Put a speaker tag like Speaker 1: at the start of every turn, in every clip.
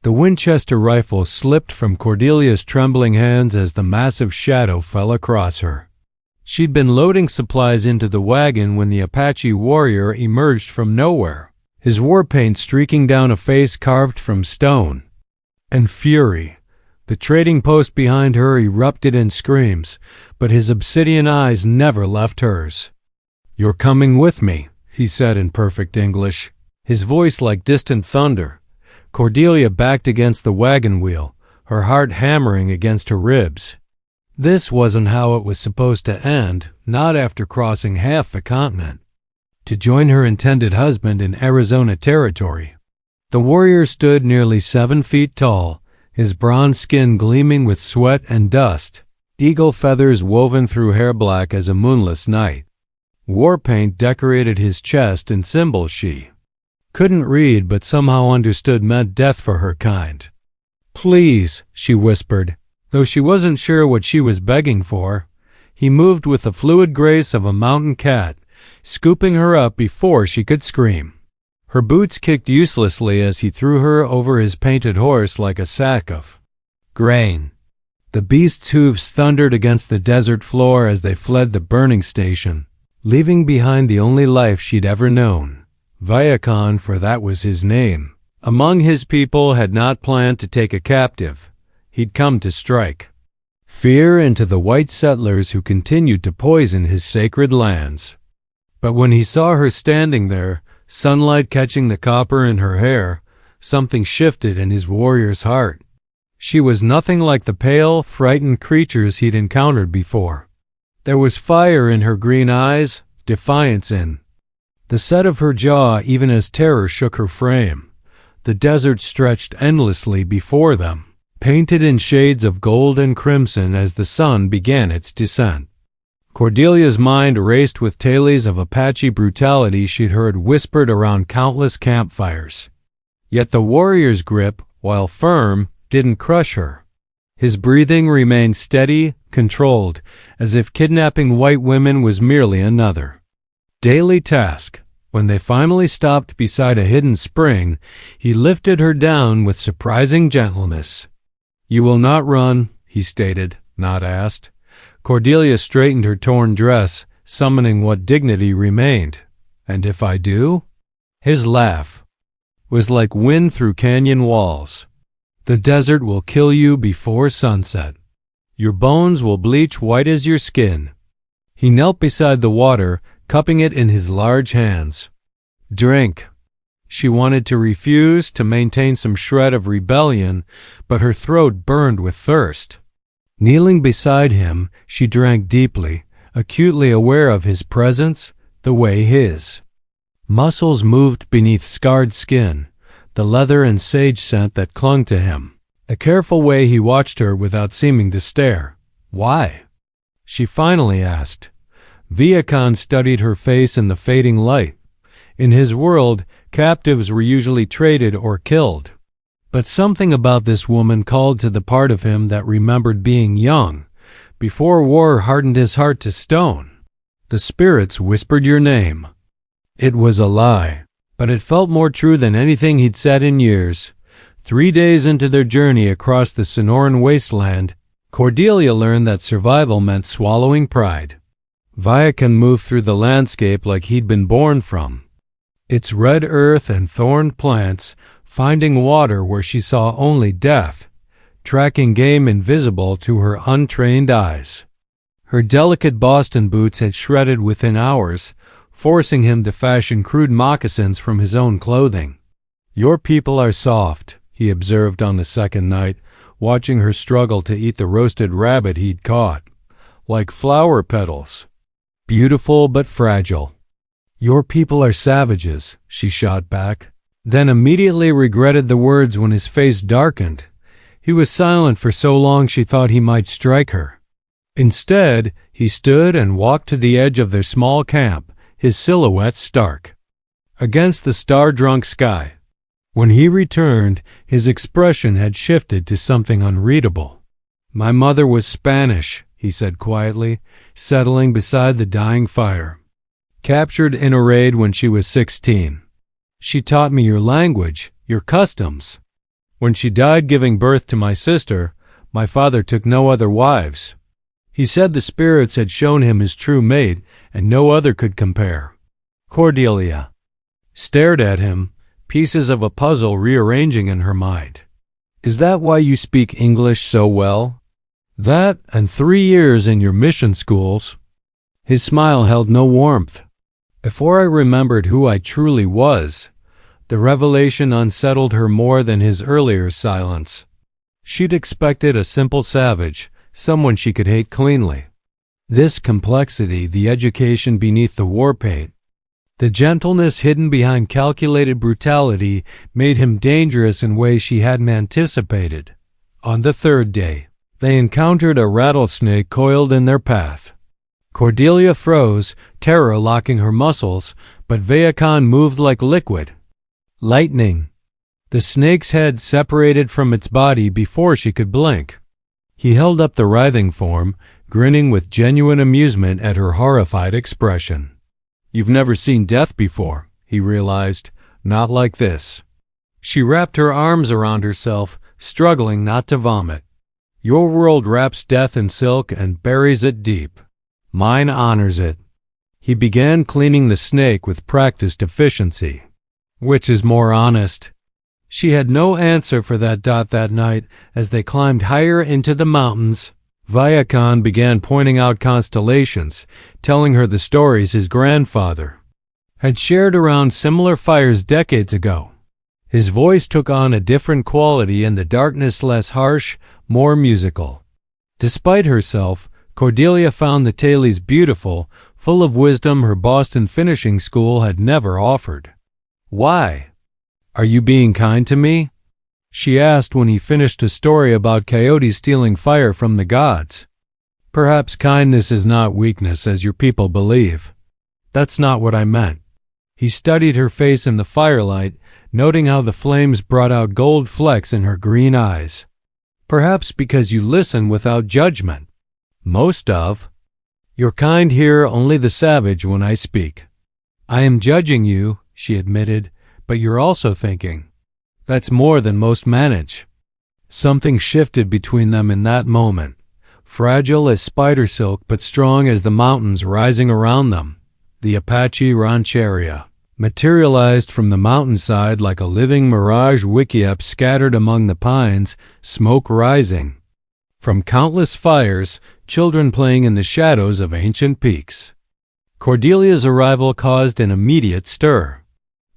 Speaker 1: The Winchester rifle slipped from Cordelia's trembling hands as the massive shadow fell across her. She'd been loading supplies into the wagon when the Apache warrior emerged from nowhere, his war paint streaking down a face carved from stone. And fury. The trading post behind her erupted in screams, but his obsidian eyes never left hers. "You're coming with me," he said in perfect English, his voice like distant thunder. Cordelia backed against the wagon wheel, her heart hammering against her ribs. This wasn't how it was supposed to end, not after crossing half the continent, to join her intended husband in Arizona territory. The warrior stood nearly 7 feet tall, his bronze skin gleaming with sweat and dust, eagle feathers woven through hair black as a moonless night. War paint decorated his chest in symbols she couldn't read but somehow understood meant death for her kind. "Please," she whispered, though she wasn't sure what she was begging for. He moved with the fluid grace of a mountain cat, scooping her up before she could scream. Her boots kicked uselessly as he threw her over his painted horse like a sack of grain. The beast's hooves thundered against the desert floor as they fled the burning station, leaving behind the only life she'd ever known. Viacon, for that was his name, among his people, had not planned to take a captive. He'd come to strike fear into the white settlers who continued to poison his sacred lands. But when he saw her standing there, sunlight catching the copper in her hair, something shifted in his warrior's heart. She was nothing like the pale, frightened creatures he'd encountered before. There was fire in her green eyes, defiance in the set of her jaw, even as terror shook her frame. The desert stretched endlessly before them, painted in shades of gold and crimson as the sun began its descent. Cordelia's mind raced with tales of Apache brutality she'd heard whispered around countless campfires. Yet the warrior's grip, while firm, didn't crush her. His breathing remained steady, controlled, as if kidnapping white women was merely another daily task. When they finally stopped beside a hidden spring, he lifted her down with surprising gentleness. "You will not run," he stated, not asked. Cordelia straightened her torn dress, summoning what dignity remained. "And if I do?" His laugh was like wind through canyon walls. "The desert will kill you before sunset. Your bones will bleach white as your skin." He knelt beside the water, cupping it in his large hands. "Drink." She wanted to refuse, to maintain some shred of rebellion, but her throat burned with thirst. Kneeling beside him, she drank deeply, acutely aware of his presence, the way his muscles moved beneath scarred skin, the leather and sage scent that clung to him. A careful way he watched her without seeming to stare. "Why?" she finally asked. Viacon studied her face in the fading light. In his world, captives were usually traded or killed. But something about this woman called to the part of him that remembered being young, before war hardened his heart to stone. The spirits whispered your name. It was a lie, but it felt more true than anything he'd said in years. 3 days into their journey across the Sonoran wasteland, Cordelia learned that survival meant swallowing pride. Viacon moved through the landscape like he'd been born from, its red earth and thorned plants, finding water where she saw only death, tracking game invisible to her untrained eyes. Her delicate Boston boots had shredded within hours, forcing him to fashion crude moccasins from his own clothing. "Your people are soft," he observed on the second night, watching her struggle to eat the roasted rabbit he'd caught. "Like flower petals. Beautiful but fragile." "Your people are savages," she shot back, then immediately regretted the words when his face darkened. He was silent for so long she thought he might strike her. Instead, he stood and walked to the edge of their small camp, his silhouette stark against the star-drunk sky. When he returned, his expression had shifted to something unreadable. "My mother was Spanish," he said quietly, settling beside the dying fire. "Captured in a raid when she was 16. She taught me your language, your customs." When she died giving birth to my sister, my father took no other wives. He said the spirits had shown him his true mate, and no other could compare. Cordelia stared at him, pieces of a puzzle rearranging in her mind. Is that why you speak English so well? That and 3 years in your mission schools. His smile held no warmth. Before I remembered who I truly was, the revelation unsettled her more than his earlier silence. She'd expected a simple savage, someone she could hate cleanly. This complexity, the education beneath the war paint, the gentleness hidden behind calculated brutality, made him dangerous in ways she hadn't anticipated. On the third day, they encountered a rattlesnake coiled in their path. Cordelia froze, terror locking her muscles, but Vayakan moved like liquid. Lightning. The snake's head separated from its body before she could blink. He held up the writhing form, grinning with genuine amusement at her horrified expression. You've never seen death before, he realized. Not like this. She wrapped her arms around herself, struggling not to vomit. Your world wraps death in silk and buries it deep. Mine honors it. He began cleaning the snake with practiced efficiency. Which is more honest? She had no answer for that night as they climbed higher into the mountains. Vayakan began pointing out constellations, telling her the stories his grandfather had shared around similar fires decades ago. His voice took on a different quality in the darkness, less harsh, more musical. Despite herself, Cordelia found the tales beautiful, full of wisdom her Boston finishing school had never offered. Why? Are you being kind to me? She asked when he finished a story about coyotes stealing fire from the gods. Perhaps kindness is not weakness as your people believe. That's not what I meant. He studied her face in the firelight, noting how the flames brought out gold flecks in her green eyes. Perhaps because you listen without judgment. Most of. You're kind here, only the savage when I speak. I am judging you, she admitted, but you're also thinking. That's more than most manage. Something shifted between them in that moment, fragile as spider silk but strong as the mountains rising around them. The Apache rancheria materialized from the mountainside like a living mirage, wickiup scattered among the pines, smoke rising from countless fires, children playing in the shadows of ancient peaks. Cordelia's arrival caused an immediate stir.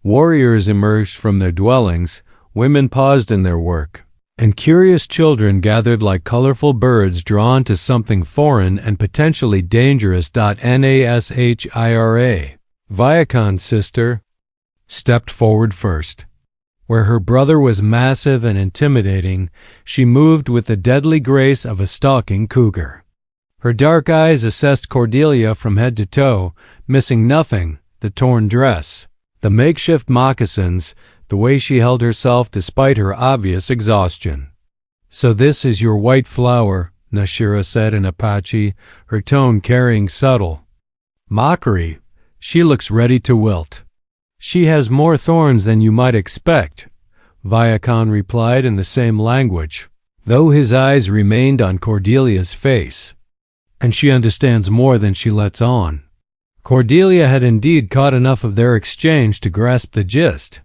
Speaker 1: Warriors emerged from their dwellings, women paused in their work, and curious children gathered like colorful birds drawn to something foreign and potentially dangerous. Nashira, Vayakan's sister, stepped forward first. Where her brother was massive and intimidating, she moved with the deadly grace of a stalking cougar. Her dark eyes assessed Cordelia from head to toe, missing nothing: the torn dress, the makeshift moccasins, the way she held herself despite her obvious exhaustion. So this is your white flower, Nashira said in Apache, her tone carrying subtle mockery. She looks ready to wilt. She has more thorns than you might expect, Vayakan replied in the same language, though his eyes remained on Cordelia's face. And she understands more than she lets on. Cordelia had indeed caught enough of their exchange to grasp the gist.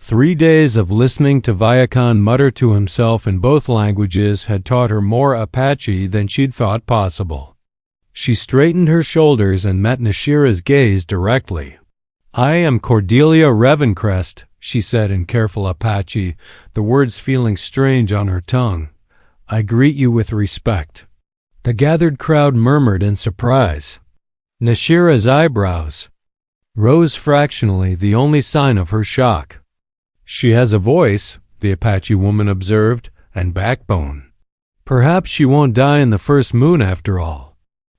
Speaker 1: 3 days of listening to Vayakan mutter to himself in both languages had taught her more Apache than she'd thought possible. She straightened her shoulders and met Nashira's gaze directly. I am Cordelia Ravencrest, she said in careful Apache, the words feeling strange on her tongue. I greet you with respect. The gathered crowd murmured in surprise. Nashira's eyebrows rose fractionally, the only sign of her shock. She has a voice, the Apache woman observed, and backbone. Perhaps she won't die in the first moon after all.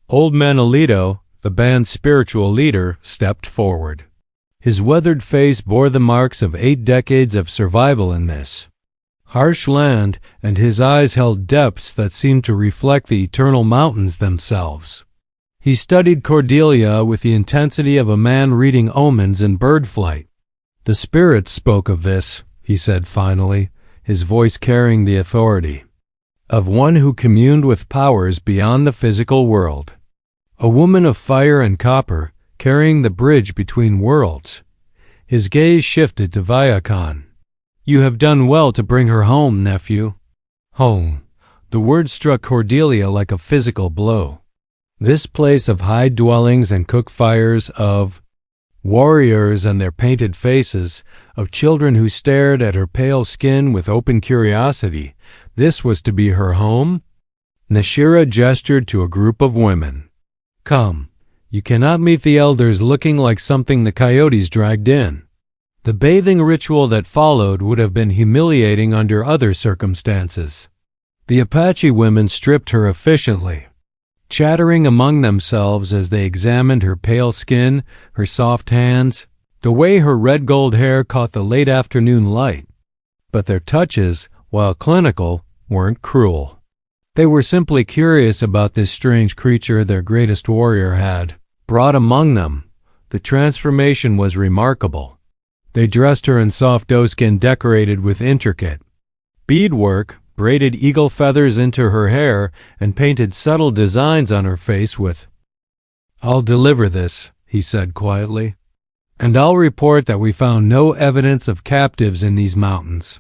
Speaker 1: Old Man Alito, the band's spiritual leader, stepped forward. His weathered face bore the marks of 8 decades of survival in this harsh land, and his eyes held depths that seemed to reflect the eternal mountains themselves. He studied Cordelia with the intensity of a man reading omens in bird flight. The spirits spoke of this, he said finally, his voice carrying the authority of one who communed with powers beyond the physical world. A woman of fire and copper, carrying the bridge between worlds. His gaze shifted to Viacon. You have done well to bring her home, nephew. Home. The word struck Cordelia like a physical blow. This place of hide dwellings and cook fires, of warriors and their painted faces, of children who stared at her pale skin with open curiosity, this was to be her home? Nashira gestured to a group of women. Come, you cannot meet the elders looking like something the coyotes dragged in. The bathing ritual that followed would have been humiliating under other circumstances. The Apache women stripped her efficiently, chattering among themselves as they examined her pale skin, her soft hands, the way her red gold hair caught the late afternoon light. But their touches, while clinical, weren't cruel. They were simply curious about this strange creature their greatest warrior had brought among them. The transformation was remarkable. They dressed her in soft doeskin decorated with intricate beadwork, braided eagle feathers into her hair, and painted subtle designs on her face with, I'll deliver this, he said quietly, and I'll report that we found no evidence of captives in these mountains.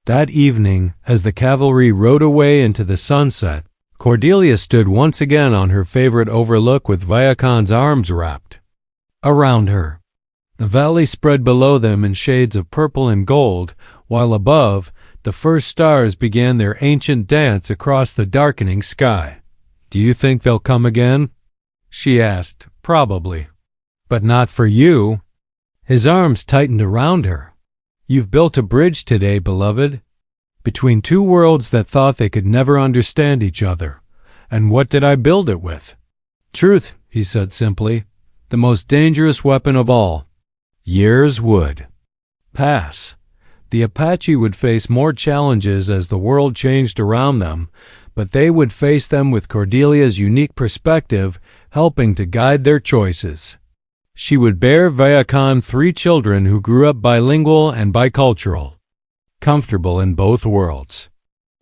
Speaker 1: That evening, as the cavalry rode away into the sunset, Cordelia stood once again on her favorite overlook with Viacon's arms wrapped around her. The valley spread below them in shades of purple and gold, while above, the first stars began their ancient dance across the darkening sky. Do you think they'll come again? She asked. Probably. But not for you. His arms tightened around her. You've built a bridge today, beloved, between two worlds that thought they could never understand each other. And what did I build it with? Truth, he said simply, the most dangerous weapon of all. Years would pass. The Apache would face more challenges as the world changed around them, but they would face them with Cordelia's unique perspective, helping to guide their choices. She would bear Viacon 3 children who grew up bilingual and bicultural, comfortable in both worlds.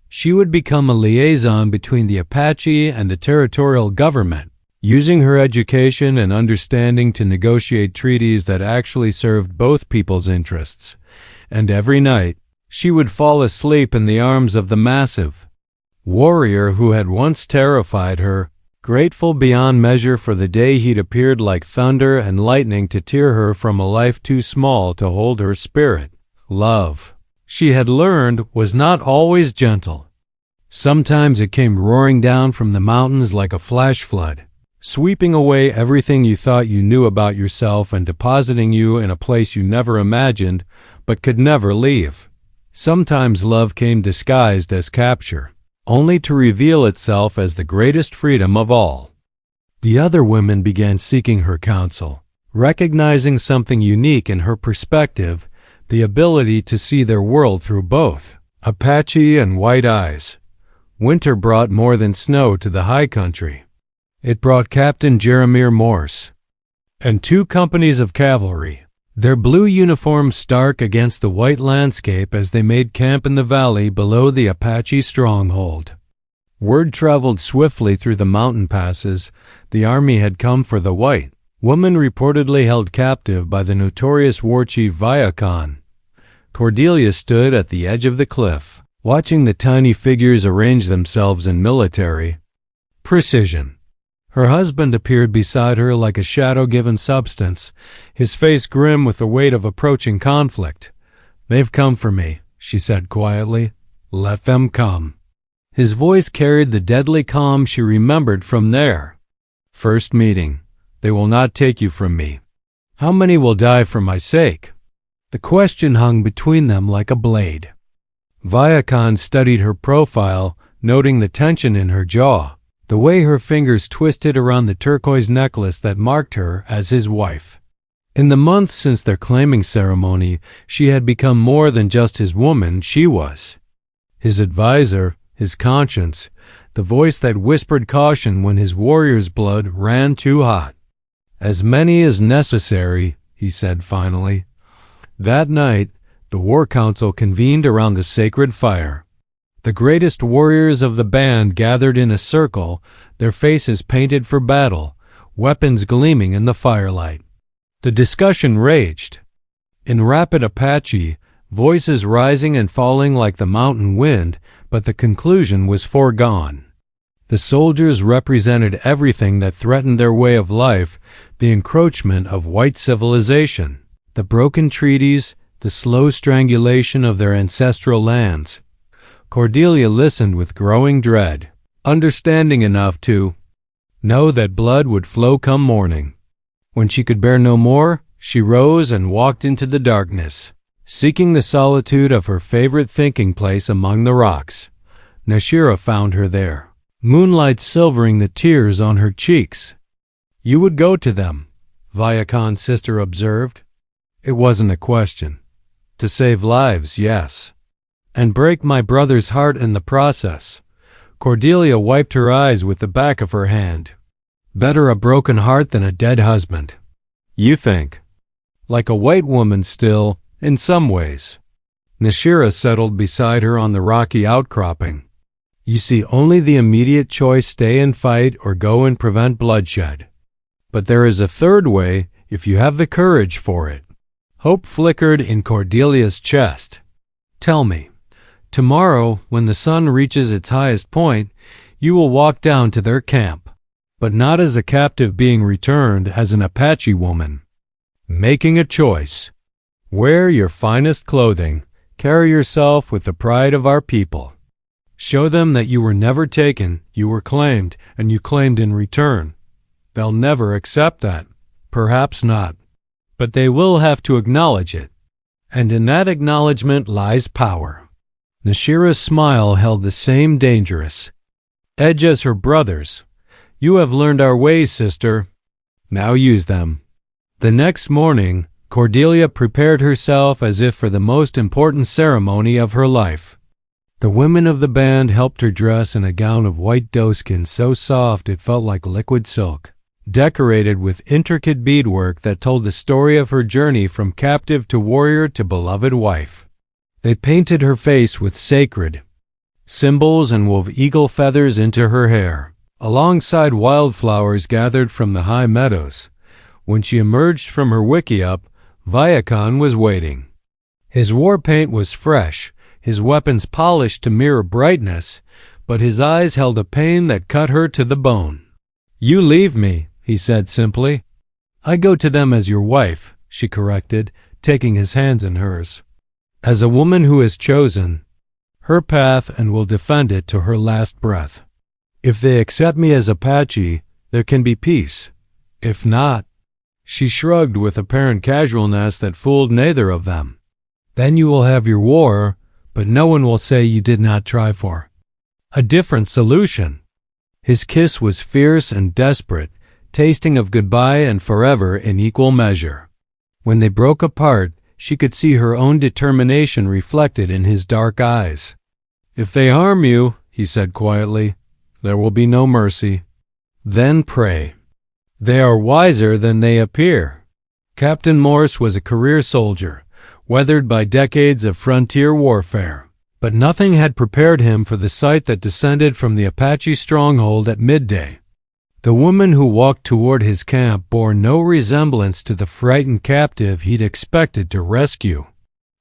Speaker 1: She would become a liaison between the Apache and the territorial government, using her education and understanding to negotiate treaties that actually served both people's interests. And every night, she would fall asleep in the arms of the massive warrior who had once terrified her, grateful beyond measure for the day he'd appeared like thunder and lightning to tear her from a life too small to hold her spirit. Love, she had learned, was not always gentle. Sometimes it came roaring down from the mountains like a flash flood, sweeping away everything you thought you knew about yourself and depositing you in a place you never imagined but could never leave. Sometimes love came disguised as capture, only to reveal itself as the greatest freedom of all. The other women began seeking her counsel, recognizing something unique in her perspective, the ability to see their world through both Apache and white eyes. Winter brought more than snow to the high country. It brought Captain Jeremiah Morse and 2 companies of cavalry, their blue uniforms stark against the white landscape as they made camp in the valley below the Apache stronghold. Word traveled swiftly through the mountain passes. The army had come for the white woman reportedly held captive by the notorious war chief Viacon. Cordelia stood at the edge of the cliff, watching the tiny figures arrange themselves in military precision. Her husband appeared beside her like a shadow-given substance, his face grim with the weight of approaching conflict. They've come for me, she said quietly. Let them come. His voice carried the deadly calm she remembered from their first meeting. They will not take you from me. How many will die for my sake? The question hung between them like a blade. Viacon studied her profile, noting the tension in her jaw, the way her fingers twisted around the turquoise necklace that marked her as his wife. In the months since their claiming ceremony, she had become more than just his woman. She was his advisor, his conscience, the voice that whispered caution when his warrior's blood ran too hot. As many as necessary, he said finally. That night, The war council convened around the sacred fire. The greatest warriors of the band gathered in a circle, their faces painted for battle, weapons gleaming in the firelight. The discussion raged. In rapid Apache, voices rising and falling like the mountain wind, but the conclusion was foregone. The soldiers represented everything that threatened their way of life, the encroachment of white civilization, the broken treaties, the slow strangulation of their ancestral lands. Cordelia listened with growing dread, understanding enough to know that blood would flow come morning. When she could bear no more, she rose and walked into the darkness, seeking the solitude of her favorite thinking place among the rocks. Nashira found her there, moonlight silvering the tears on her cheeks. "You would go to them," Viakon's sister observed. "It wasn't a question. To save lives, yes. And break my brother's heart in the process." Cordelia wiped her eyes with the back of her hand. "Better a broken heart than a dead husband." "You think?" "Like a white woman still, in some ways." Nashira settled beside her on the rocky outcropping. "You see only the immediate choice: stay and fight or go and prevent bloodshed. But there is a third way if you have the courage for it." Hope flickered in Cordelia's chest. "Tell me, tomorrow, when the sun reaches its highest point, you will walk down to their camp, but not as a captive being returned, as an Apache woman, making a choice. Wear your finest clothing, carry yourself with the pride of our people. Show them that you were never taken, you were claimed, and you claimed in return. They'll never accept that, perhaps not, but they will have to acknowledge it, and in that acknowledgement lies power." Nashira's smile held the same dangerous edge as her brother's. "You have learned our ways, sister. Now use them." The next morning, Cordelia prepared herself as if for the most important ceremony of her life. The women of the band helped her dress in a gown of white doeskin so soft it felt like liquid silk, decorated with intricate beadwork that told the story of her journey from captive to warrior to beloved wife. They painted her face with sacred symbols and wove eagle feathers into her hair, alongside wildflowers gathered from the high meadows. When she emerged from her wickiup, Viakon was waiting. His war paint was fresh, his weapons polished to mirror brightness, but his eyes held a pain that cut her to the bone. "You leave me," he said simply. "I go to them as your wife," she corrected, taking his hands in hers. "As a woman who has chosen her path and will defend it to her last breath. If they accept me as Apache, there can be peace. If not—" She shrugged with apparent casualness that fooled neither of them. "Then you will have your war, but no one will say you did not try for a different solution." His kiss was fierce and desperate, tasting of goodbye and forever in equal measure. When they broke apart, she could see her own determination reflected in his dark eyes. "If they harm you," he said quietly, "there will be no mercy. Then pray. They are wiser than they appear." Captain Morse was a career soldier, weathered by decades of frontier warfare, but nothing had prepared him for the sight that descended from the Apache stronghold at midday. The woman who walked toward his camp bore no resemblance to the frightened captive he'd expected to rescue.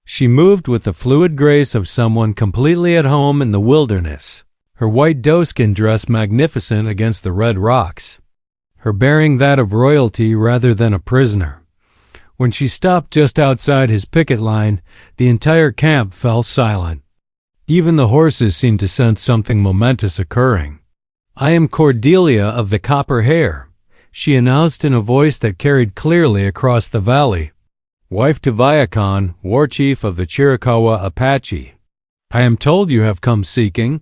Speaker 1: She moved with the fluid grace of someone completely at home in the wilderness, her white doeskin dress magnificent against the red rocks, her bearing that of royalty rather than a prisoner. When she stopped just outside his picket line, the entire camp fell silent. Even the horses seemed to sense something momentous occurring. "I am Cordelia of the Copper Hair," she announced in a voice that carried clearly across the valley. "Wife to Viakon, war chief of the Chiricahua Apache. I am told you have come seeking."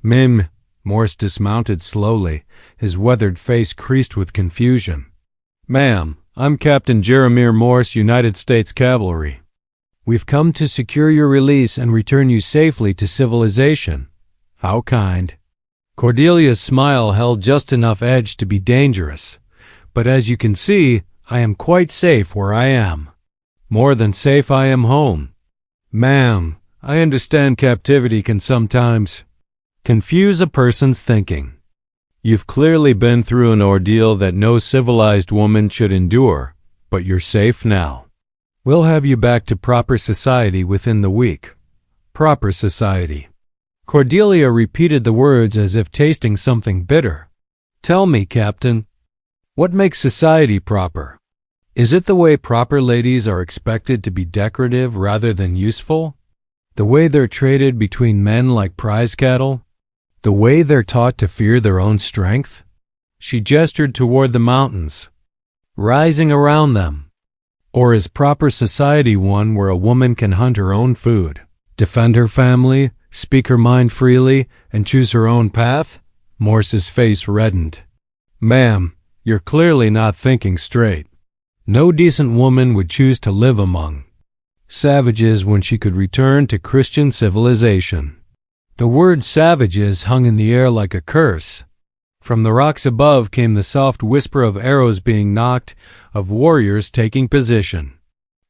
Speaker 1: "Mim." Morse dismounted slowly, his weathered face creased with confusion. "Ma'am, I'm Captain Jeremiah Morse, United States Cavalry. We've come to secure your release and return you safely to civilization." "How kind." Cordelia's smile held just enough edge to be dangerous. "But as you can see, I am quite safe where I am. More than safe, I am home." Ma'am, I understand captivity can sometimes confuse a person's thinking. You've clearly been through an ordeal that no civilized woman should endure, but you're safe now. We'll have you back to proper society within the week. Proper society. Cordelia repeated the words as if tasting something bitter. Tell me, Captain, what makes society proper? Is it the way proper ladies are expected to be decorative rather than useful? The way they're traded between men like prize cattle? The way they're taught to fear their own strength? She gestured toward the mountains, rising around them. Or is proper society one where a woman can hunt her own food, defend her family, speak her mind freely, and choose her own path? Morse's face reddened. Ma'am, you're clearly not thinking straight. No decent woman would choose to live among savages when she could return to Christian civilization. The word savages hung in the air like a curse. From the rocks above came the soft whisper of arrows being nocked, of warriors taking position.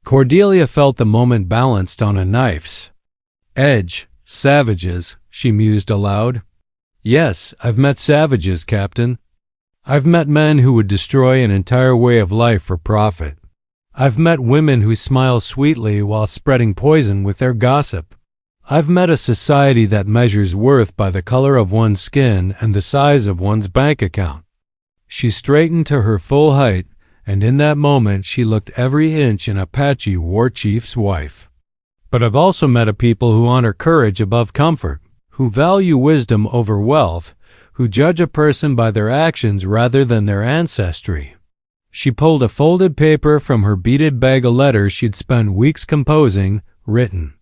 Speaker 1: Cordelia felt the moment balanced on a knife's edge. Savages, she mused aloud. Yes, I've met savages, Captain. I've met men who would destroy an entire way of life for profit. I've met women who smile sweetly while spreading poison with their gossip. I've met a society that measures worth by the color of one's skin and the size of one's bank account. She straightened to her full height, and in that moment she looked every inch an Apache war chief's wife. But I've also met a people who honor courage above comfort, who value wisdom over wealth, who judge a person by their actions rather than their ancestry. She pulled a folded paper from her beaded bag of letters she'd spent weeks composing, written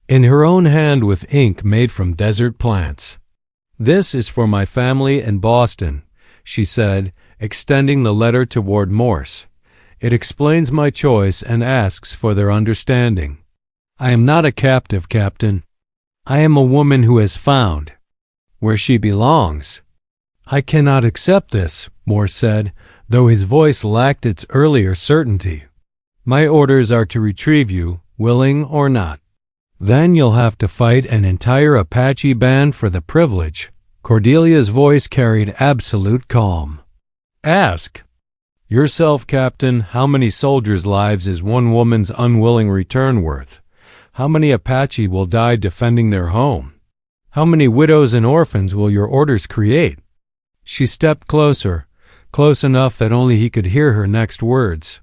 Speaker 1: in her own hand with ink made from desert plants. This is for my family in Boston, she said, extending the letter toward Morse. It explains my choice and asks for their understanding. I am not a captive, Captain. I am a woman who has found where she belongs. I cannot accept this, Morse said, though his voice lacked its earlier certainty. My orders are to retrieve you, willing or not. Then you'll have to fight an entire Apache band for the privilege. Cordelia's voice carried absolute calm. Ask yourself, Captain, how many soldiers' lives is one woman's unwilling return worth? How many Apache will die defending their home? How many widows and orphans will your orders create? She stepped closer, close enough that only he could hear her next words.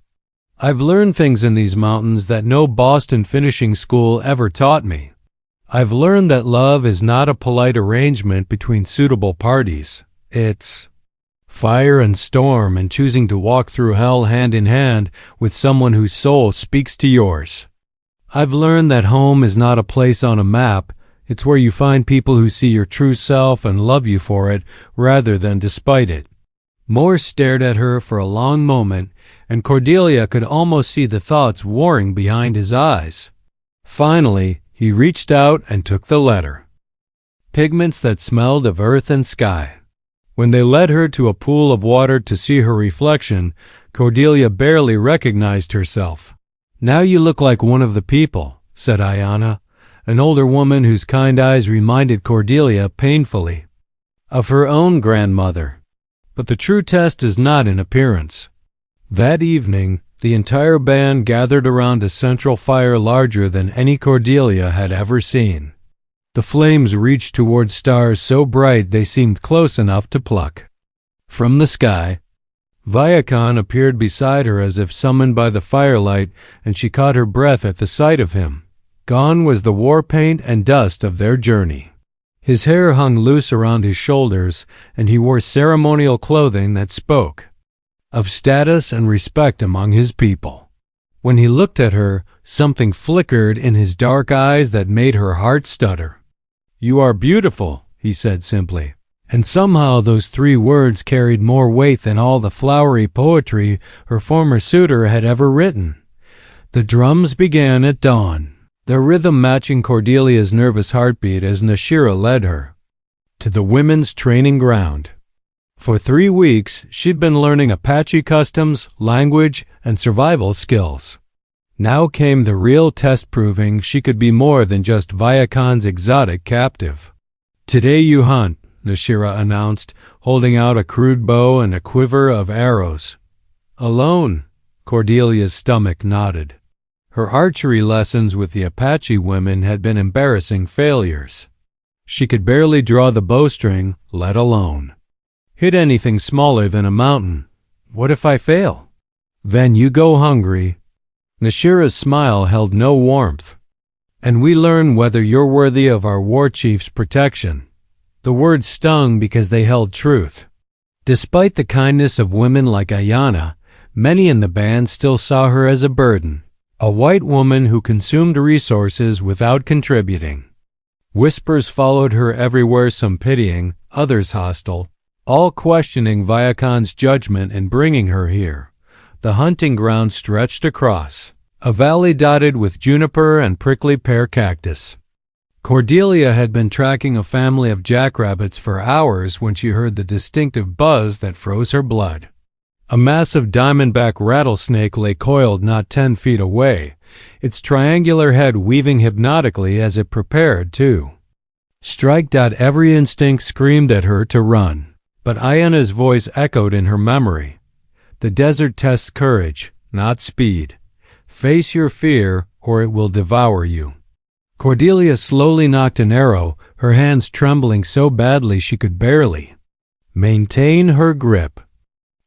Speaker 1: I've learned things in these mountains that no Boston finishing school ever taught me. I've learned that love is not a polite arrangement between suitable parties. It's fire and storm and choosing to walk through hell hand in hand with someone whose soul speaks to yours. I've learned that home is not a place on a map. It's where you find people who see your true self and love you for it rather than despite it. Morse stared at her for a long moment, and Cordelia could almost see the thoughts warring behind his eyes. Finally, he reached out and took the letter. Pigments that smelled of earth and sky. When they led her to a pool of water to see her reflection, Cordelia barely recognized herself. Now you look like one of the people, said Ayanna, an older woman whose kind eyes reminded Cordelia painfully of her own grandmother. But the true test is not in appearance. That evening, the entire band gathered around a central fire larger than any Cordelia had ever seen. The flames reached toward stars so bright they seemed close enough to pluck from the sky. Viacon appeared beside her as if summoned by the firelight, and she caught her breath at the sight of him. Gone was the war paint and dust of their journey. His hair hung loose around his shoulders, and he wore ceremonial clothing that spoke of status and respect among his people. When he looked at her, something flickered in his dark eyes that made her heart stutter. You are beautiful, he said simply, and somehow those 3 words carried more weight than all the flowery poetry her former suitor had ever written. The drums began at dawn, their rhythm matching Cordelia's nervous heartbeat as Nashira led her to the women's training ground. For 3 weeks, she'd been learning Apache customs, language, and survival skills. Now came the real test, proving she could be more than just Viakon's exotic captive. "Today you hunt," Nashira announced, holding out a crude bow and a quiver of arrows. "Alone?" Cordelia's stomach nodded. Her archery lessons with the Apache women had been embarrassing failures. She could barely draw the bowstring, let alone hit anything smaller than a mountain. "What if I fail?" "Then you go hungry." Nashira's smile held no warmth. "And we learn whether you're worthy of our war chief's protection." The words stung because they held truth. Despite the kindness of women like Ayana, many in the band still saw her as a burden, a white woman who consumed resources without contributing. Whispers followed her everywhere, some pitying, others hostile, all questioning Viakon's judgment in bringing her here. The hunting ground stretched across, a valley dotted with juniper and prickly pear cactus. Cordelia had been tracking a family of jackrabbits for hours when she heard the distinctive buzz that froze her blood. A massive diamondback rattlesnake lay coiled not 10 feet away, its triangular head weaving hypnotically as it prepared to strike. Every instinct screamed at her to run, but Ayana's voice echoed in her memory. "The desert tests courage, not speed. Face your fear, or it will devour you." Cordelia slowly nocked an arrow, her hands trembling so badly she could barely maintain her grip.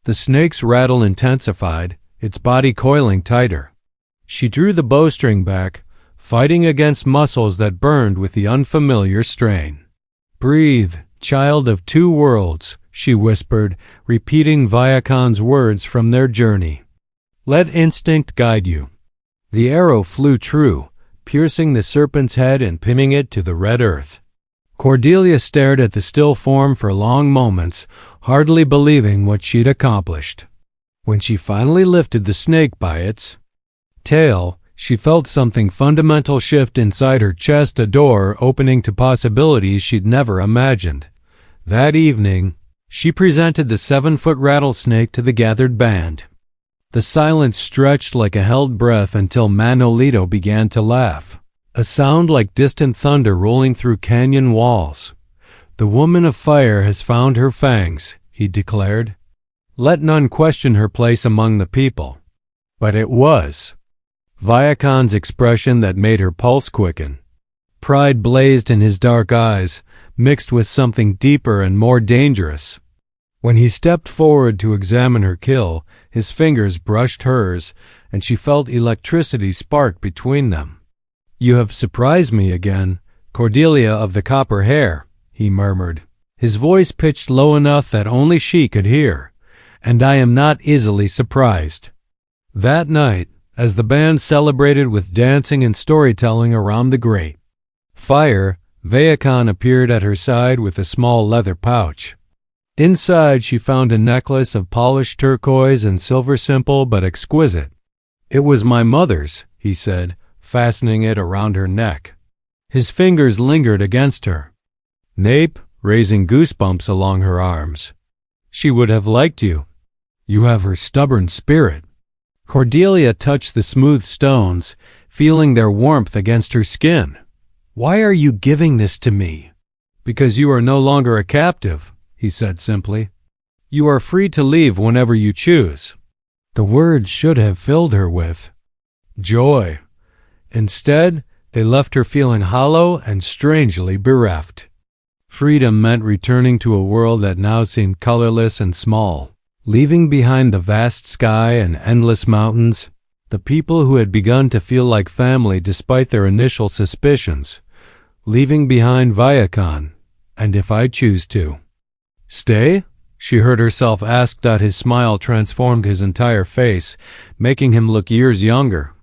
Speaker 1: The snake's rattle intensified, its body coiling tighter. She drew the bowstring back, fighting against muscles that burned with the unfamiliar strain. "Breathe, child of two worlds," she whispered, repeating Viakon's words from their journey. "Let instinct guide you." The arrow flew true, piercing the serpent's head and pinning it to the red earth. Cordelia stared at the still form for long moments, hardly believing what she'd accomplished. When she finally lifted the snake by its tail, she felt something fundamental shift inside her chest, a door opening to possibilities she'd never imagined. That evening, she presented the 7-foot rattlesnake to the gathered band. The silence stretched like a held breath until Manolito began to laugh, a sound like distant thunder rolling through canyon walls. "The woman of fire has found her fangs," he declared. "Let none question her place among the people." But it was Viakon's expression that made her pulse quicken. Pride blazed in his dark eyes, mixed with something deeper and more dangerous. When he stepped forward to examine her kill, his fingers brushed hers, and she felt electricity spark between them. "You have surprised me again, Cordelia of the copper hair," he murmured, his voice pitched low enough that only she could hear. "And I am not easily surprised." That night, as the band celebrated with dancing and storytelling around the grate fire, Viakon appeared at her side with a small leather pouch. Inside she found a necklace of polished turquoise and silver, simple but exquisite. "It was my mother's," he said, fastening it around her neck. His fingers lingered against her nape, raising goosebumps along her arms. "She would have liked you. You have her stubborn spirit." Cordelia touched the smooth stones, feeling their warmth against her skin. "Why are you giving this to me?" "Because you are no longer a captive," he said simply. "You are free to leave whenever you choose." The words should have filled her with joy. Instead, they left her feeling hollow and strangely bereft. Freedom meant returning to a world that now seemed colorless and small, leaving behind the vast sky and endless mountains, the people who had begun to feel like family despite their initial suspicions, leaving behind Viakon, and if I choose to stay? She heard herself ask. His smile transformed his entire face, making him look years younger.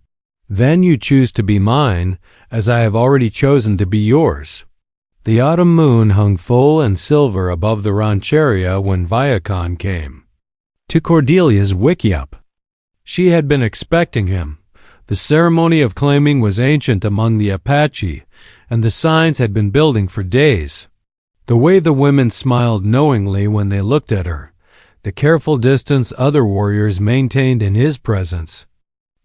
Speaker 1: "Then you choose to be mine, as I have already chosen to be yours." The autumn moon hung full and silver above the rancheria when Viakon came to Cordelia's wickiup. She had been expecting him. The ceremony of claiming was ancient among the Apache, and the signs had been building for days. The way the women smiled knowingly when they looked at her, the careful distance other warriors maintained in his presence.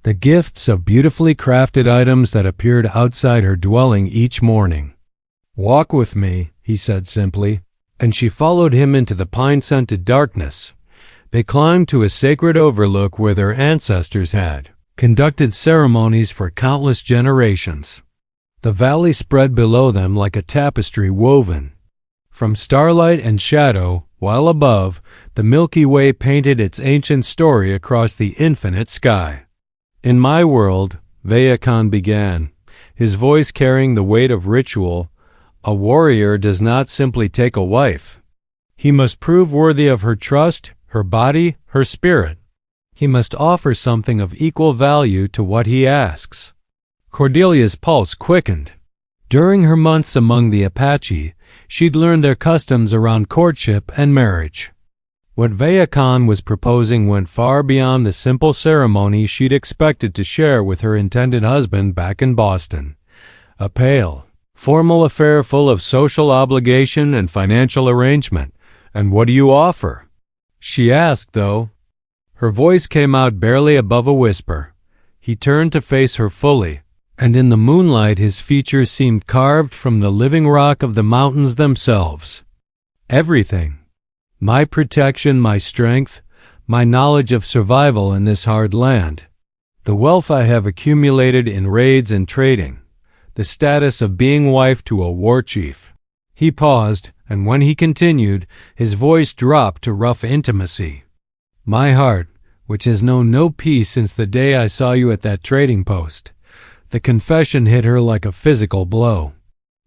Speaker 1: the gifts of beautifully crafted items that appeared outside her dwelling each morning. "Walk with me," he said simply, and she followed him into the pine-scented darkness. They climbed to a sacred overlook where their ancestors had conducted ceremonies for countless generations. The valley spread below them like a tapestry woven from starlight and shadow, while above, the Milky Way painted its ancient story across the infinite sky. "In my world," Vayakan began, his voice carrying the weight of ritual, "a warrior does not simply take a wife. He must prove worthy of her trust, her body, her spirit. He must offer something of equal value to what he asks." Cordelia's pulse quickened. During her months among the Apache, she'd learned their customs around courtship and marriage. What Vayakan was proposing went far beyond the simple ceremony she'd expected to share with her intended husband back in Boston. A pale, formal affair full of social obligation and financial arrangement. "And what do you offer?" she asked, though. Her voice came out barely above a whisper. He turned to face her fully, and in the moonlight his features seemed carved from the living rock of the mountains themselves. "Everything. My protection, my strength, my knowledge of survival in this hard land. The wealth I have accumulated in raids and trading. The status of being wife to a war chief." He paused, and when he continued, his voice dropped to rough intimacy. "My heart, which has known no peace since the day I saw you at that trading post." The confession hit her like a physical blow.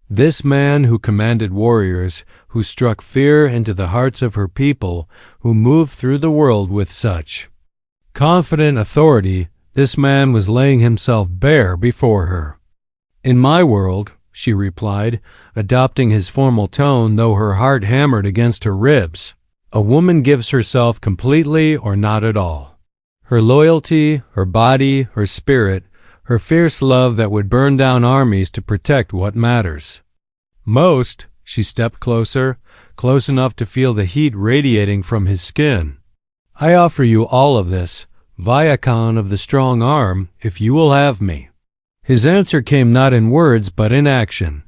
Speaker 1: This man who commanded warriors, who struck fear into the hearts of her people, who moved through the world with such confident authority, this man was laying himself bare before her. "In my world," she replied, adopting his formal tone though her heart hammered against her ribs, "a woman gives herself completely or not at all. Her loyalty, her body, her spirit, her fierce love that would burn down armies to protect what matters most." She stepped closer, close enough to feel the heat radiating from his skin. "I offer you all of this, Vayakan of the strong arm, if you will have me." His answer came not in words but in action.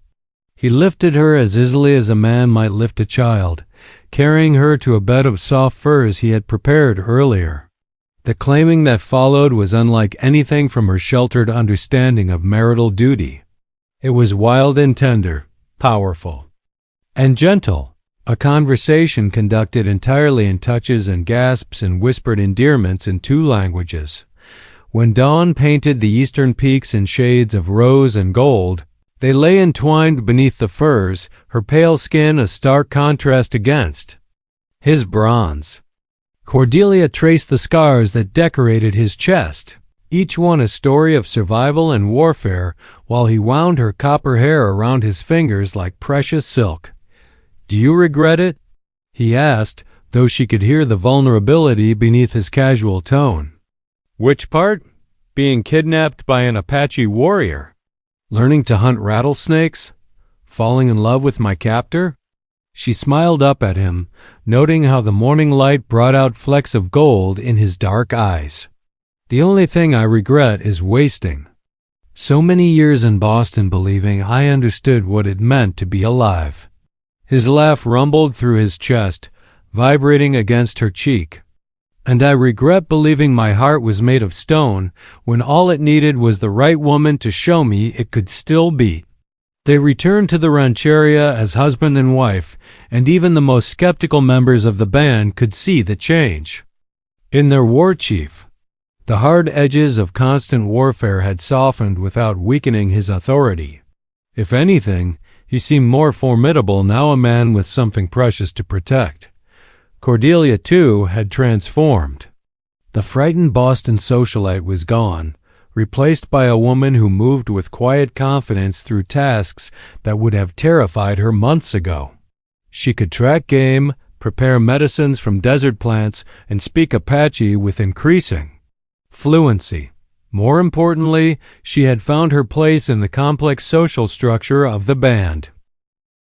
Speaker 1: He lifted her as easily as a man might lift a child, carrying her to a bed of soft furs he had prepared earlier. The claiming that followed was unlike anything from her sheltered understanding of marital duty. It was wild and tender, powerful and gentle, a conversation conducted entirely in touches and gasps and whispered endearments in two languages. When dawn painted the eastern peaks in shades of rose and gold, they lay entwined beneath the firs, her pale skin a stark contrast against his bronze. Cordelia traced the scars that decorated his chest, each one a story of survival and warfare, while he wound her copper hair around his fingers like precious silk. "Do you regret it?" he asked, though she could hear the vulnerability beneath his casual tone. "Which part? Being kidnapped by an Apache warrior? Learning to hunt rattlesnakes? Falling in love with my captor?" She smiled up at him, noting how the morning light brought out flecks of gold in his dark eyes. "The only thing I regret is wasting so many years in Boston believing I understood what it meant to be alive." His laugh rumbled through his chest, vibrating against her cheek. "And I regret believing my heart was made of stone when all it needed was the right woman to show me it could still beat." They returned to the rancheria as husband and wife, and even the most skeptical members of the band could see the change in their war chief. The hard edges of constant warfare had softened without weakening his authority. If anything, he seemed more formidable now, a man with something precious to protect. Cordelia, too, had transformed. The frightened Boston socialite was gone, replaced by a woman who moved with quiet confidence through tasks that would have terrified her months ago. She could track game, prepare medicines from desert plants, and speak Apache with increasing fluency. More importantly, she had found her place in the complex social structure of the band.